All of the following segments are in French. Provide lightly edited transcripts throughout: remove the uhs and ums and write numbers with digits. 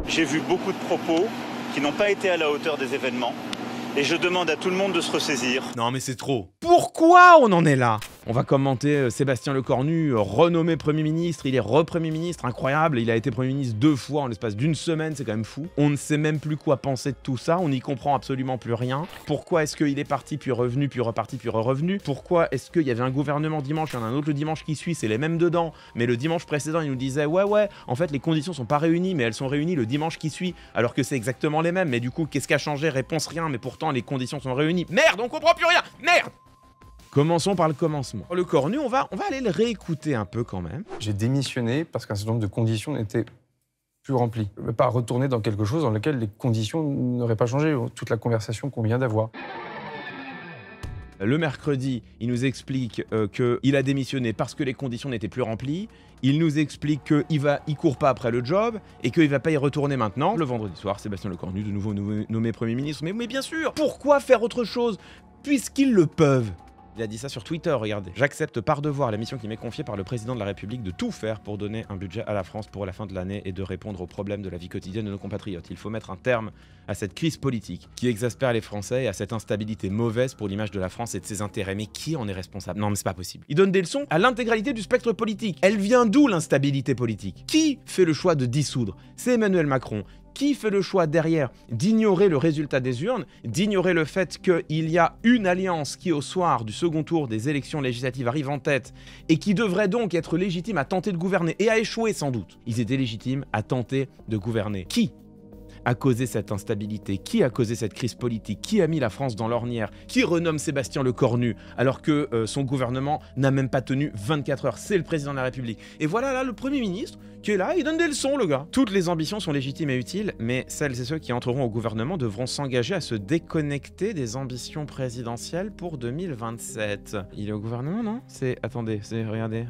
J'ai vu beaucoup de propos qui n'ont pas été à la hauteur des événements. Et je demande à tout le monde de se ressaisir. Non mais c'est trop. Pourquoi on en est là? On va commenter Sébastien Lecornu, renommé Premier ministre, il est re-Premier ministre, incroyable, il a été Premier ministre 2 fois en l'espace d'une semaine, c'est quand même fou. On ne sait même plus quoi penser de tout ça, on n'y comprend absolument plus rien. Pourquoi est-ce qu'il est parti, puis revenu, puis reparti, puis revenu? Pourquoi est-ce qu'il y avait un gouvernement dimanche, il y en a un autre le dimanche qui suit, c'est les mêmes dedans, mais le dimanche précédent il nous disait ouais, en fait les conditions sont pas réunies, mais elles sont réunies le dimanche qui suit, alors que c'est exactement les mêmes, mais du coup qu'est-ce qui a changé? Réponse rien, mais pourtant les conditions sont réunies. Merde, on comprend plus rien! Merde! Commençons par le commencement. Lecornu, on va aller le réécouter un peu quand même. J'ai démissionné parce qu'un certain nombre de conditions n'étaient plus remplies. Je ne veux pas retourner dans quelque chose dans lequel les conditions n'auraient pas changé, toute la conversation qu'on vient d'avoir. Le mercredi, il nous explique qu'il a démissionné parce que les conditions n'étaient plus remplies. Il nous explique qu'il court pas après le job et qu'il va pas y retourner maintenant. Le vendredi soir, Sébastien Lecornu, de nouveau nommé Premier ministre. Mais bien sûr, pourquoi faire autre chose puisqu'ils le peuvent? Il a dit ça sur Twitter, regardez. J'accepte par devoir la mission qui m'est confiée par le président de la République de tout faire pour donner un budget à la France pour la fin de l'année et de répondre aux problèmes de la vie quotidienne de nos compatriotes. Il faut mettre un terme à cette crise politique qui exaspère les Français et à cette instabilité mauvaise pour l'image de la France et de ses intérêts. Mais qui en est responsable? Non mais c'est pas possible. Il donne des leçons à l'intégralité du spectre politique. Elle vient d'où l'instabilité politique? Qui fait le choix de dissoudre? C'est Emmanuel Macron. Qui fait le choix derrière d'ignorer le résultat des urnes, d'ignorer le fait qu'il y a une alliance qui au soir du second tour des élections législatives arrive en tête et qui devrait donc être légitime à tenter de gouverner et à échouer sans doute. Ils étaient légitimes à tenter de gouverner. Qui a causé cette instabilité? Qui a causé cette crise politique? Qui a mis la France dans l'ornière? Qui renomme Sébastien Lecornu alors que son gouvernement n'a même pas tenu 24 heures? C'est le président de la République. Et voilà là le Premier ministre qui est là, il donne des leçons le gars. Toutes les ambitions sont légitimes et utiles, mais celles et ceux qui entreront au gouvernement devront s'engager à se déconnecter des ambitions présidentielles pour 2027. Il est au gouvernement, non? Attendez, regardez.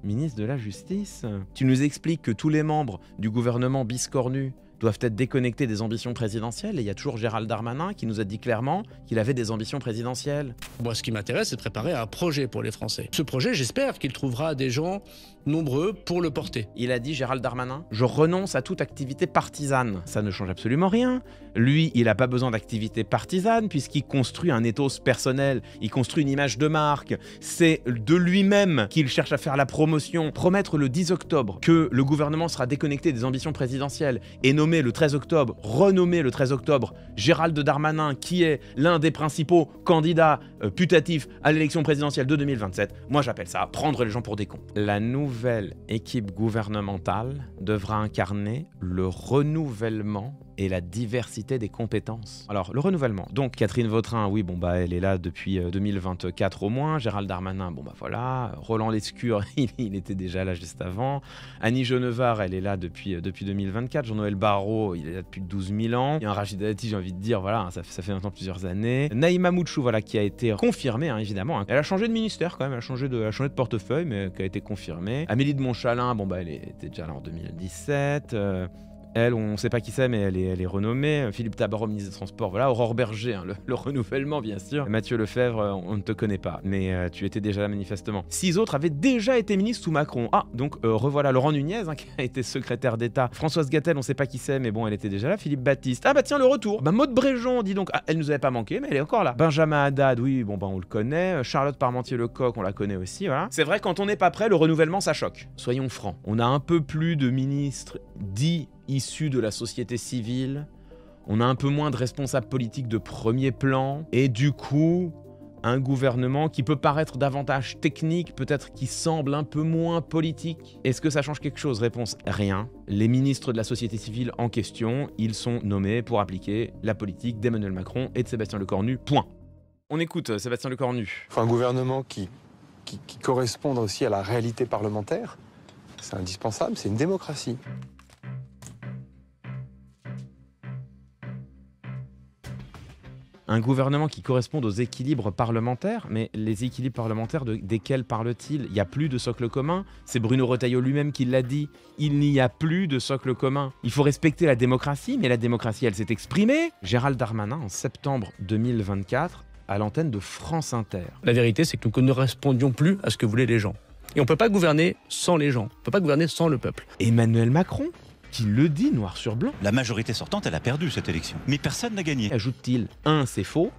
Ministre de la Justice. Tu nous expliques que tous les membres du gouvernement biscornu doivent être déconnectés des ambitions présidentielles et il y a toujours Gérald Darmanin qui nous a dit clairement qu'il avait des ambitions présidentielles. Moi, ce qui m'intéresse, c'est de préparer un projet pour les Français. Ce projet, j'espère qu'il trouvera des gens nombreux pour le porter. Il a dit, Gérald Darmanin, je renonce à toute activité partisane. Ça ne change absolument rien. Lui, il n'a pas besoin d'activité partisane puisqu'il construit un ethos personnel, il construit une image de marque. C'est de lui-même qu'il cherche à faire la promotion. Promettre le 10 octobre que le gouvernement sera déconnecté des ambitions présidentielles et nommer le 13 octobre, renommer le 13 octobre Gérald Darmanin qui est l'un des principaux candidats putatifs à l'élection présidentielle de 2027, moi j'appelle ça prendre les gens pour des cons. La nouvelle équipe gouvernementale devra incarner le renouvellement et la diversité des compétences. Alors, le renouvellement. Donc, Catherine Vautrin, oui, elle est là depuis 2024 au moins. Gérald Darmanin, voilà. Roland Lescure, il était déjà là juste avant. Annie Genevard, elle est là depuis 2024. Jean-Noël Barrot, il est là depuis 12 000 ans. Il y a un Rachida Dati, j'ai envie de dire, ça fait maintenant plusieurs années. Naïma Moutchou, qui a été confirmée, évidemment. Elle a changé de ministère quand même, elle a changé de portefeuille, mais qui a été confirmée. Amélie de Montchalin, elle était déjà là en 2017. Elle, on ne sait pas qui c'est, mais elle est renommée. Philippe Tabarot, ministre des Transports, Aurore Berger, le renouvellement, bien sûr. Mathieu Lefebvre, on ne te connaît pas, mais tu étais déjà là manifestement. 6 autres avaient déjà été ministres sous Macron. Ah, donc revoilà Laurent Nunez, qui a été secrétaire d'État. Françoise Gatel, on ne sait pas qui c'est, mais elle était déjà là. Philippe Baptiste. Ah tiens, le retour. Maude Bréjon, dis donc. Ah, elle nous avait pas manqué, mais elle est encore là. Benjamin Haddad, oui, on le connaît. Charlotte Parmentier-Lecoq, on la connaît aussi, voilà. C'est vrai, quand on n'est pas prêt, le renouvellement, ça choque. Soyons francs. On a un peu plus de ministres dits issus de la société civile, on a un peu moins de responsables politiques de premier plan, et du coup, un gouvernement qui peut paraître davantage technique, peut-être qui semble un peu moins politique. Est-ce que ça change quelque chose? Réponse, rien. Les ministres de la société civile en question, ils sont nommés pour appliquer la politique d'Emmanuel Macron et de Sébastien Lecornu, point. On écoute Sébastien Lecornu. Il faut un gouvernement qui corresponde aussi à la réalité parlementaire. C'est indispensable, c'est une démocratie. Un gouvernement qui corresponde aux équilibres parlementaires, mais les équilibres parlementaires desquels parle-t-il? Il n'y a plus de socle commun, c'est Bruno Retailleau lui-même qui l'a dit, il n'y a plus de socle commun. Il faut respecter la démocratie, mais la démocratie, elle s'est exprimée. Gérald Darmanin, en septembre 2024, à l'antenne de France Inter. La vérité, c'est que nous ne correspondions plus à ce que voulaient les gens. Et on ne peut pas gouverner sans les gens, on ne peut pas gouverner sans le peuple. Emmanuel Macron qui le dit noir sur blanc. La majorité sortante, elle a perdu cette élection. Mais personne n'a gagné. Ajoute-t-il, 1, c'est faux.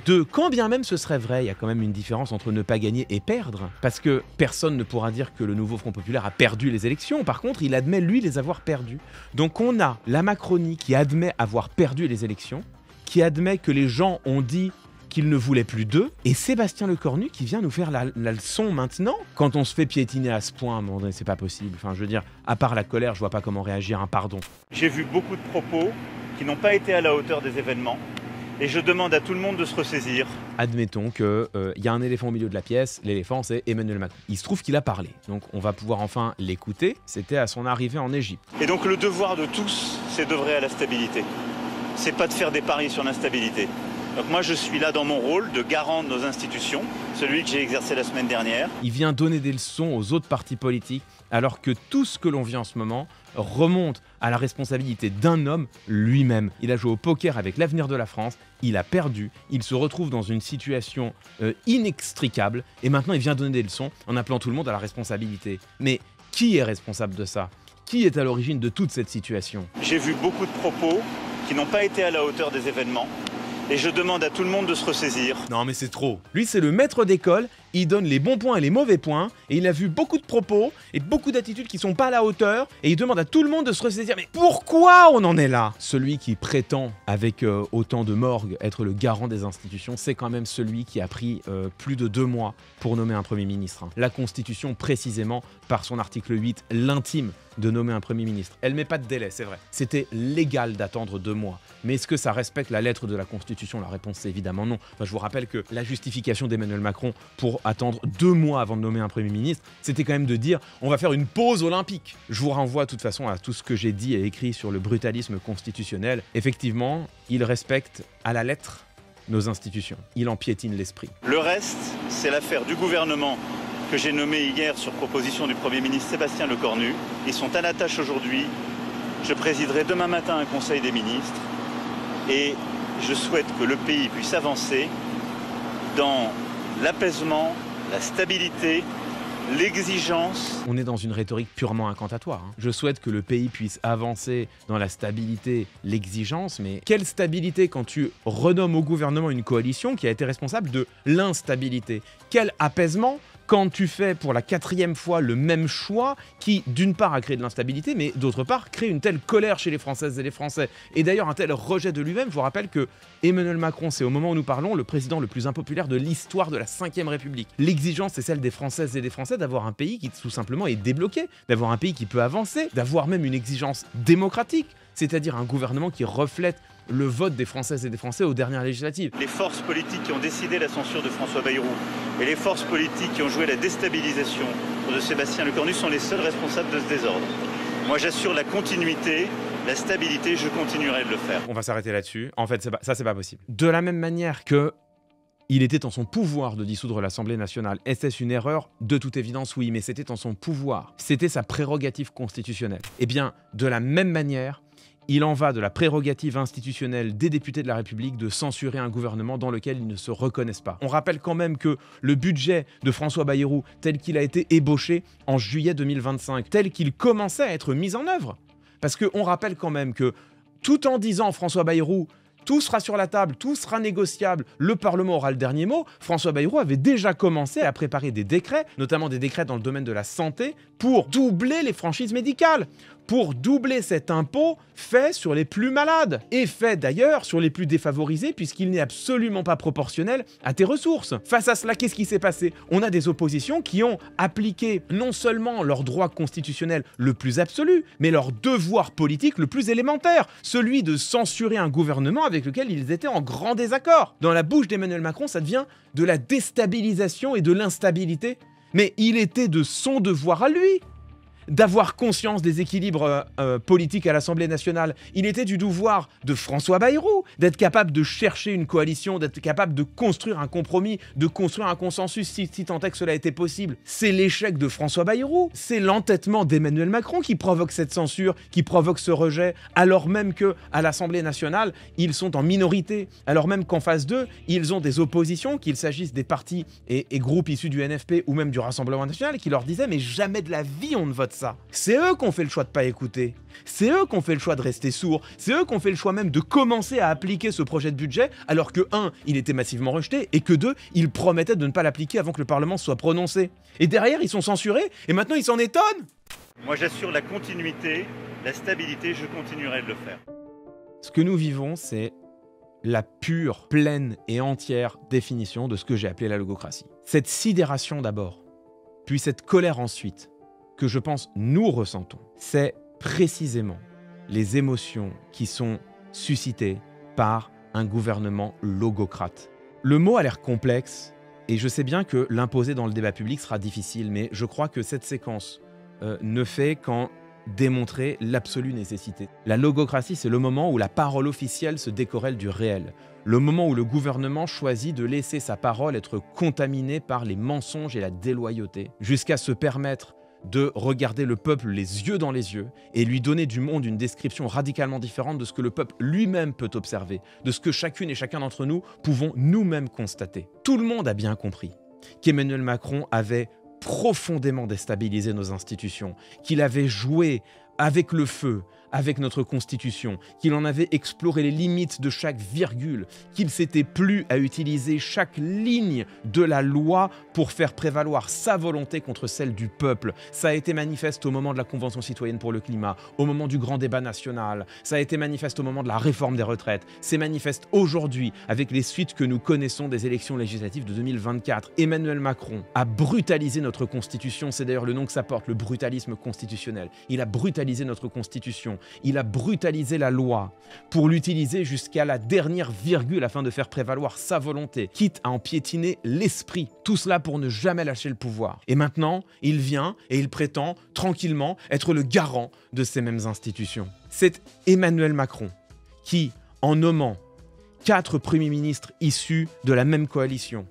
2, quand bien même ce serait vrai, il y a quand même une différence entre ne pas gagner et perdre. Parce que personne ne pourra dire que le nouveau Front Populaire a perdu les élections. Par contre, il admet, lui, les avoir perdues. Donc on a la Macronie qui admet avoir perdu les élections, qui admet que les gens ont dit qu'il ne voulait plus d'eux, et Sébastien Lecornu qui vient nous faire la leçon maintenant. Quand on se fait piétiner à ce point, bon, c'est pas possible. Enfin, je veux dire, à part la colère, je vois pas comment réagir à un pardon. J'ai vu beaucoup de propos qui n'ont pas été à la hauteur des événements. Et je demande à tout le monde de se ressaisir. Admettons qu'il y a un éléphant au milieu de la pièce, l'éléphant c'est Emmanuel Macron. Il se trouve qu'il a parlé, donc on va pouvoir enfin l'écouter. C'était à son arrivée en Égypte. Et donc le devoir de tous, c'est d'œuvrer à la stabilité. C'est pas de faire des paris sur l'instabilité. Donc moi je suis là dans mon rôle de garant de nos institutions, celui que j'ai exercé la semaine dernière. Il vient donner des leçons aux autres partis politiques, alors que tout ce que l'on vit en ce moment remonte à la responsabilité d'un homme lui-même. Il a joué au poker avec l'avenir de la France, il a perdu, il se retrouve dans une situation inextricable, et maintenant il vient donner des leçons en appelant tout le monde à la responsabilité. Mais qui est responsable de ça? Qui est à l'origine de toute cette situation? J'ai vu beaucoup de propos qui n'ont pas été à la hauteur des événements. Et je demande à tout le monde de se ressaisir. Non mais c'est trop. Lui c'est le maître d'école, il donne les bons points et les mauvais points, et il a vu beaucoup de propos et beaucoup d'attitudes qui sont pas à la hauteur, et il demande à tout le monde de se ressaisir. Mais pourquoi on en est là? Celui qui prétend, avec autant de morgue, être le garant des institutions, c'est quand même celui qui a pris plus de 2 mois pour nommer un Premier ministre. La Constitution, précisément, par son article 8, l'intime de nommer un Premier ministre. Elle met pas de délai, c'est vrai. C'était légal d'attendre 2 mois. Mais est-ce que ça respecte la lettre de la Constitution? La réponse c'est évidemment non. Enfin, je vous rappelle que la justification d'Emmanuel Macron pour attendre 2 mois avant de nommer un Premier ministre, c'était quand même de dire on va faire une pause olympique. Je vous renvoie de toute façon à tout ce que j'ai dit et écrit sur le brutalisme constitutionnel. Effectivement, il respecte à la lettre nos institutions. Il en piétine l'esprit. Le reste, c'est l'affaire du gouvernement que j'ai nommé hier sur proposition du Premier ministre Sébastien Lecornu. Ils sont à la tâche aujourd'hui. Je présiderai demain matin un Conseil des ministres et je souhaite que le pays puisse avancer dans l'apaisement, la stabilité, l'exigence. On est dans une rhétorique purement incantatoire. Je souhaite que le pays puisse avancer dans la stabilité, l'exigence, mais quelle stabilité quand tu renommes au gouvernement une coalition qui a été responsable de l'instabilité? Quel apaisement quand tu fais pour la 4e fois le même choix qui, d'une part, a créé de l'instabilité, mais d'autre part, crée une telle colère chez les Françaises et les Français. Et d'ailleurs, un tel rejet de lui-même. Je vous rappelle que Emmanuel Macron, c'est au moment où nous parlons, le président le plus impopulaire de l'histoire de la 5e République. L'exigence, c'est celle des Françaises et des Français d'avoir un pays qui, tout simplement, est débloqué, d'avoir un pays qui peut avancer, d'avoir même une exigence démocratique, c'est-à-dire un gouvernement qui reflète le vote des Françaises et des Français aux dernières législatives. Les forces politiques qui ont décidé la censure de François Bayrou et les forces politiques qui ont joué la déstabilisation de Sébastien Lecornu sont les seuls responsables de ce désordre. Moi, j'assure la continuité, la stabilité, je continuerai de le faire. On va s'arrêter là-dessus. En fait, c'est pas possible. De la même manière que il était en son pouvoir de dissoudre l'Assemblée nationale. Était-ce une erreur? De toute évidence, oui, mais c'était en son pouvoir. C'était sa prérogative constitutionnelle. Eh bien, de la même manière, il en va de la prérogative institutionnelle des députés de la République de censurer un gouvernement dans lequel ils ne se reconnaissent pas. On rappelle quand même que le budget de François Bayrou, tel qu'il a été ébauché en juillet 2025, tel qu'il commençait à être mis en œuvre, parce qu'on rappelle quand même que tout en disant François Bayrou, tout sera sur la table, tout sera négociable, le Parlement aura le dernier mot, François Bayrou avait déjà commencé à préparer des décrets, notamment des décrets dans le domaine de la santé, pour doubler les franchises médicales, pour doubler cet impôt fait sur les plus malades, et fait d'ailleurs sur les plus défavorisés, puisqu'il n'est absolument pas proportionnel à tes ressources. Face à cela, qu'est-ce qui s'est passé? On a des oppositions qui ont appliqué non seulement leur droit constitutionnel le plus absolu, mais leur devoir politique le plus élémentaire, celui de censurer un gouvernement avec lequel ils étaient en grand désaccord. Dans la bouche d'Emmanuel Macron, ça devient de la déstabilisation et de l'instabilité. Mais il était de son devoir à lui d'avoir conscience des équilibres politiques à l'Assemblée nationale. Il était du devoir de François Bayrou d'être capable de chercher une coalition, d'être capable de construire un compromis, de construire un consensus si tant est que cela était possible. C'est l'échec de François Bayrou, c'est l'entêtement d'Emmanuel Macron qui provoque cette censure, qui provoque ce rejet, alors même qu'à l'Assemblée nationale, ils sont en minorité, alors même qu'en face d'eux, ils ont des oppositions, qu'il s'agisse des partis et groupes issus du NFP ou même du Rassemblement national, qui leur disaient « mais jamais de la vie on ne vote ça. C'est eux qui ont fait le choix de pas écouter. C'est eux qui ont fait le choix de rester sourds. C'est eux qui ont fait le choix même de commencer à appliquer ce projet de budget, alors que 1, il était massivement rejeté, et que 2, ils promettaient de ne pas l'appliquer avant que le Parlement soit prononcé. Et derrière, ils sont censurés, et maintenant ils s'en étonnent. Moi, j'assure la continuité, la stabilité, je continuerai de le faire. Ce que nous vivons, c'est la pure, pleine et entière définition de ce que j'ai appelé la logocratie. Cette sidération d'abord, puis cette colère ensuite, que je pense nous ressentons, c'est précisément les émotions qui sont suscitées par un gouvernement logocrate. Le mot a l'air complexe, et je sais bien que l'imposer dans le débat public sera difficile, mais je crois que cette séquence ne fait qu'en démontrer l'absolue nécessité. La logocratie, c'est le moment où la parole officielle se décorrèle du réel. Le moment où le gouvernement choisit de laisser sa parole être contaminée par les mensonges et la déloyauté, jusqu'à se permettre de regarder le peuple les yeux dans les yeux et lui donner du monde une description radicalement différente de ce que le peuple lui-même peut observer, de ce que chacune et chacun d'entre nous pouvons nous-mêmes constater. Tout le monde a bien compris qu'Emmanuel Macron avait profondément déstabilisé nos institutions, qu'il avait joué avec le feu, avec notre Constitution, qu'il en avait exploré les limites de chaque virgule, qu'il s'était plu à utiliser chaque ligne de la loi pour faire prévaloir sa volonté contre celle du peuple. Ça a été manifeste au moment de la Convention citoyenne pour le climat, au moment du grand débat national, ça a été manifeste au moment de la réforme des retraites, c'est manifeste aujourd'hui avec les suites que nous connaissons des élections législatives de 2024. Emmanuel Macron a brutalisé notre Constitution, c'est d'ailleurs le nom que ça porte, le brutalisme constitutionnel. Il a brutalisé notre Constitution. Il a brutalisé la loi pour l'utiliser jusqu'à la dernière virgule afin de faire prévaloir sa volonté, quitte à en piétiner l'esprit. Tout cela pour ne jamais lâcher le pouvoir. Et maintenant, il vient et il prétend tranquillement être le garant de ces mêmes institutions. C'est Emmanuel Macron qui, en nommant 4 premiers ministres issus de la même coalition,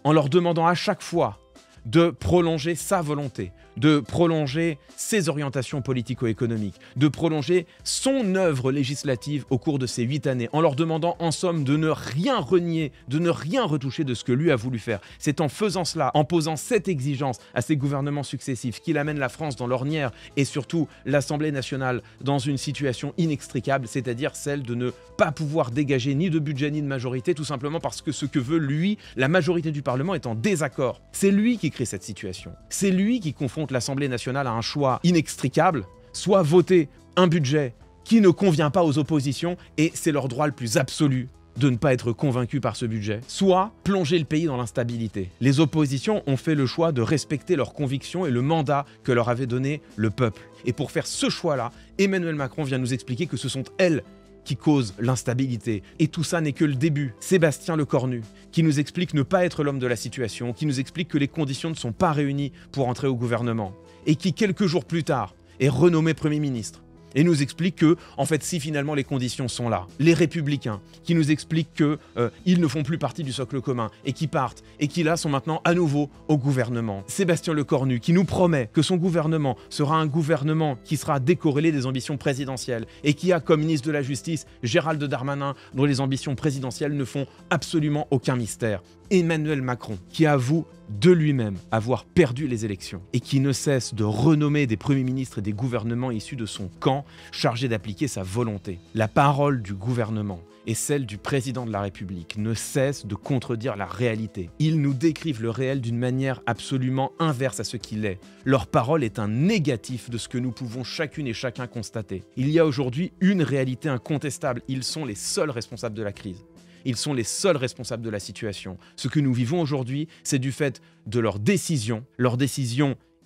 en leur demandant à chaque fois de prolonger sa volonté, de prolonger ses orientations politico-économiques, de prolonger son œuvre législative au cours de ces 8 années, en leur demandant en somme de ne rien renier, de ne rien retoucher de ce que lui a voulu faire. C'est en faisant cela, en posant cette exigence à ces gouvernements successifs qu'il amène la France dans l'ornière et surtout l'Assemblée nationale dans une situation inextricable, c'est-à-dire celle de ne pas pouvoir dégager ni de budget ni de majorité, tout simplement parce que ce que veut lui, la majorité du Parlement est en désaccord. C'est lui qui crée cette situation. C'est lui qui confronte l'Assemblée nationale à un choix inextricable, soit voter un budget qui ne convient pas aux oppositions, et c'est leur droit le plus absolu de ne pas être convaincus par ce budget, soit plonger le pays dans l'instabilité. Les oppositions ont fait le choix de respecter leurs convictions et le mandat que leur avait donné le peuple. Et pour faire ce choix-là, Emmanuel Macron vient nous expliquer que ce sont elles qui causent l'instabilité. Et tout ça n'est que le début. Sébastien Lecornu, qui nous explique ne pas être l'homme de la situation, qui nous explique que les conditions ne sont pas réunies pour entrer au gouvernement, et qui, quelques jours plus tard, est renommé Premier ministre. Et nous explique que, en fait, si finalement les conditions sont là, les Républicains, qui nous expliquent qu'ils ne font plus partie du socle commun, et qui partent, et qui là sont maintenant à nouveau au gouvernement. Sébastien Lecornu, qui nous promet que son gouvernement sera un gouvernement qui sera décorrélé des ambitions présidentielles, et qui a comme ministre de la Justice Gérald Darmanin, dont les ambitions présidentielles ne font absolument aucun mystère. Emmanuel Macron, qui avoue de lui-même avoir perdu les élections et qui ne cesse de renommer des premiers ministres et des gouvernements issus de son camp chargés d'appliquer sa volonté. La parole du gouvernement et celle du président de la République ne cessent de contredire la réalité. Ils nous décrivent le réel d'une manière absolument inverse à ce qu'il est. Leur parole est un négatif de ce que nous pouvons chacune et chacun constater. Il y a aujourd'hui une réalité incontestable. Ils sont les seuls responsables de la crise. Ils sont les seuls responsables de la situation. Ce que nous vivons aujourd'hui, c'est du fait de leur décision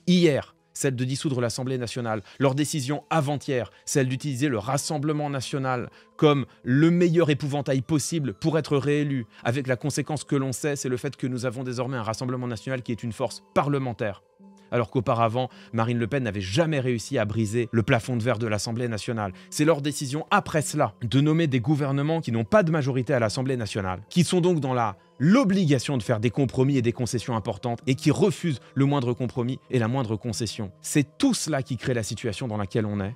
hier, celle de dissoudre l'Assemblée nationale, leur décision avant-hier, celle d'utiliser le Rassemblement national comme le meilleur épouvantail possible pour être réélu, avec la conséquence que l'on sait, c'est le fait que nous avons désormais un Rassemblement national qui est une force parlementaire. Alors qu'auparavant, Marine Le Pen n'avait jamais réussi à briser le plafond de verre de l'Assemblée nationale. C'est leur décision, après cela, de nommer des gouvernements qui n'ont pas de majorité à l'Assemblée nationale, qui sont donc dans l'obligation de faire des compromis et des concessions importantes, et qui refusent le moindre compromis et la moindre concession. C'est tout cela qui crée la situation dans laquelle on est.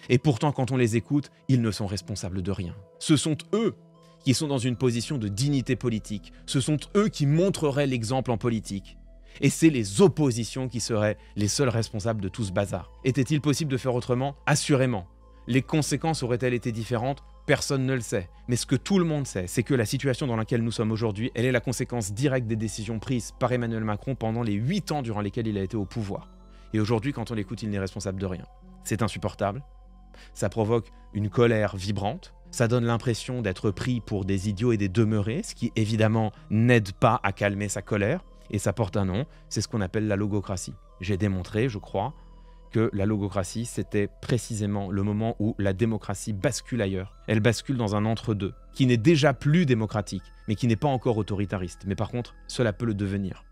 Et pourtant, quand on les écoute, ils ne sont responsables de rien. Ce sont eux qui sont dans une position de dignité politique. Ce sont eux qui montreraient l'exemple en politique. Et c'est les oppositions qui seraient les seuls responsables de tout ce bazar. Était-il possible de faire autrement? Assurément. Les conséquences auraient-elles été différentes? Personne ne le sait. Mais ce que tout le monde sait, c'est que la situation dans laquelle nous sommes aujourd'hui, elle est la conséquence directe des décisions prises par Emmanuel Macron pendant les 8 ans durant lesquels il a été au pouvoir. Et aujourd'hui, quand on l'écoute, il n'est responsable de rien. C'est insupportable. Ça provoque une colère vibrante. Ça donne l'impression d'être pris pour des idiots et des demeurés, ce qui évidemment n'aide pas à calmer sa colère. Et ça porte un nom, c'est ce qu'on appelle la logocratie. J'ai démontré, je crois, que la logocratie, c'était précisément le moment où la démocratie bascule ailleurs. Elle bascule dans un entre-deux, qui n'est déjà plus démocratique, mais qui n'est pas encore autoritariste. Mais par contre, cela peut le devenir.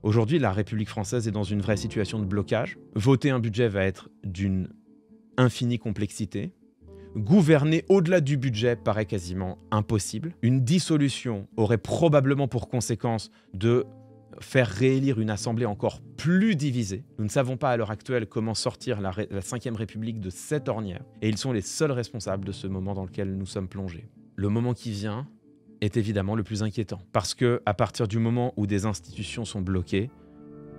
Aujourd'hui, la République française est dans une vraie situation de blocage. Voter un budget va être d'une infinie complexité. Gouverner au-delà du budget paraît quasiment impossible. Une dissolution aurait probablement pour conséquence de faire réélire une assemblée encore plus divisée. Nous ne savons pas à l'heure actuelle comment sortir la Ve République de cette ornière. Et ils sont les seuls responsables de ce moment dans lequel nous sommes plongés. Le moment qui vient est évidemment le plus inquiétant. Parce que à partir du moment où des institutions sont bloquées,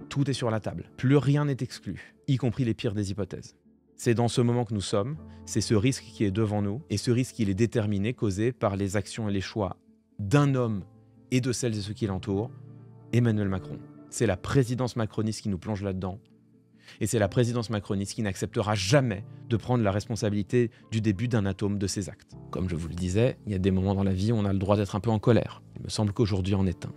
tout est sur la table. Plus rien n'est exclu, y compris les pires des hypothèses. C'est dans ce moment que nous sommes, c'est ce risque qui est devant nous, et ce risque il est déterminé, causé par les actions et les choix d'un homme et de celles et ceux qui l'entourent, Emmanuel Macron. C'est la présidence macroniste qui nous plonge là-dedans. Et c'est la présidence macroniste qui n'acceptera jamais de prendre la responsabilité du début d'un atome de ses actes. Comme je vous le disais, il y a des moments dans la vie où on a le droit d'être un peu en colère. Il me semble qu'aujourd'hui en est un.